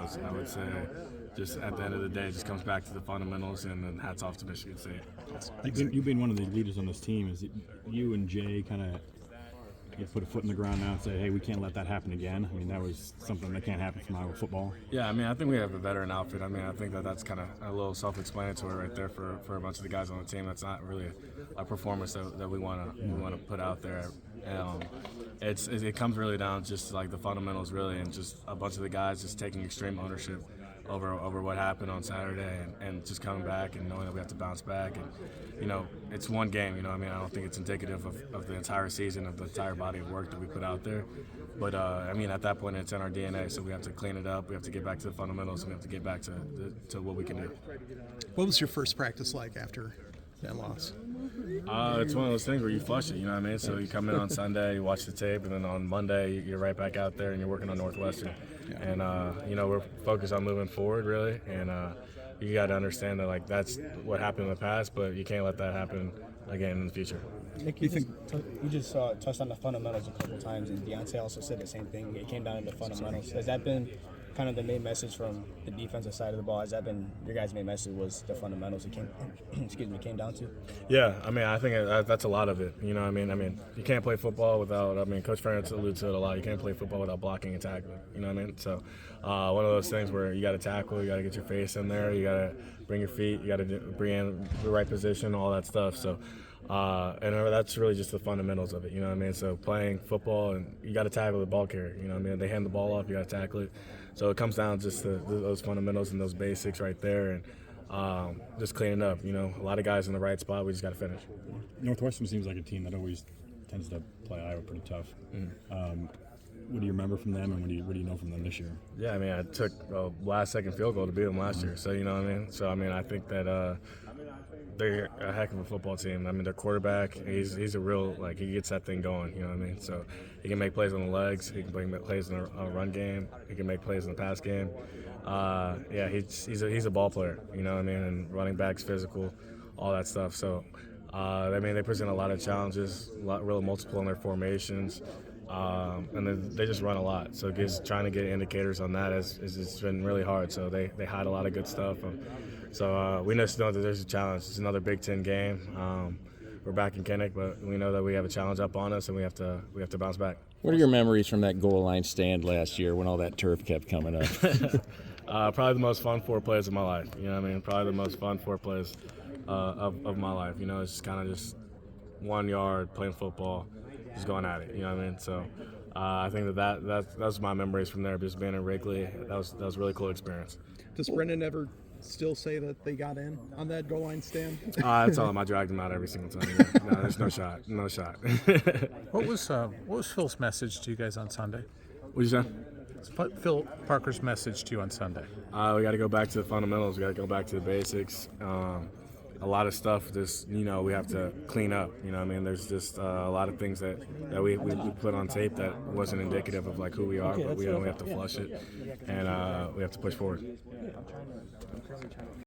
fundamentals. I would say just at the end of the day, it just comes back to the fundamentals, and then hats off to Michigan State. You've been one of the leaders on this team. Is it you and Jay kind of put a foot in the ground now and say, hey, we can't let that happen again? I mean, that was something that can't happen from Iowa football. Yeah, I mean, I think we have a veteran outfit. I mean, I think that's kind of a little self-explanatory right there for a bunch of the guys on the team. That's not really a performance that we want to put out there. It comes really down to just like the fundamentals, really, and just a bunch of the guys just taking extreme ownership over what happened on Saturday and just coming back and knowing that we have to bounce back. And, it's one game, I mean, I don't think it's indicative of the entire season, of the entire body of work that we put out there. But, I mean, at that point, it's in our DNA, so we have to clean it up. We have to get back to the fundamentals, and we have to get back to what we can do. What was your first practice like after that loss? It's one of those things where you flush it, you know what I mean? So you come in on Sunday, you watch the tape, and then on Monday you're right back out there and you're working on Northwestern. And, we're focused on moving forward, really. And you got to understand that, like, that's what happened in the past, but you can't let that happen again in the future. Nick, you just touched on the fundamentals a couple times, and Deontay also said the same thing. It came down to the fundamentals. Has that been kind of the main message from the defensive side of the ball? Has that been your guys' main message, was the fundamentals it came down to? Yeah, I mean, I think that's a lot of it. You know what I mean? I mean, you can't play football without, Coach Ferentz alludes to it a lot. You can't play football without blocking and tackling. You know what I mean? So one of those things where you got to tackle, you got to get your face in there, you got to bring your feet, you got to bring in the right position, all that stuff. So and that's really just the fundamentals of it, you know what I mean? So playing football, and you got to tackle the ball carrier, you know what I mean? They hand the ball off, you got to tackle it. So it comes down just to those fundamentals and those basics right there, and just cleaning up. A lot of guys in the right spot, we just got to finish. Northwestern seems like a team that always tends to play Iowa pretty tough. What do you remember from them, and what do you know from them this year? Yeah, I mean, I took a last-second field goal to beat them last year, so you know what I mean? So, I mean, I think that they're a heck of a football team. I mean, their quarterback, he's a real, like, he gets that thing going, you know what I mean? So he can make plays on the legs, he can make plays in a run game, he can make plays in the pass game. Yeah, he's a ball player, you know what I mean? And running backs, physical, all that stuff. So, I mean, they present a lot of challenges, real multiple in their formations. And they just run a lot, so trying to get indicators on that it's been really hard. So they hide a lot of good stuff. So we just know that there's a challenge. It's another Big Ten game. We're back in Kinnick, but we know that we have a challenge up on us, and we have to bounce back. What are your memories from that goal line stand last year when all that turf kept coming up? Probably the most fun 4 plays of my life. You know what I mean? Probably the most fun 4 plays of my life. It's just kind of just 1 yard playing football, just going at it. You know what I mean? So I think that's my memories from there. Just being in Wrigley, that was a really cool experience. Does Brendan ever still say that they got in on that goal line stand? I tell him I dragged him out every single time. Yeah. No, there's no shot. No shot. What was Phil's message to you guys on Sunday? What'd you say? Phil Parker's message to you on Sunday? We got to go back to the fundamentals. We got to go back to the basics. A lot of stuff just, we have to clean up. You know what I mean? There's just a lot of things that we put on tape that wasn't indicative of, like, who we are, but we have to flush it, and we have to push forward.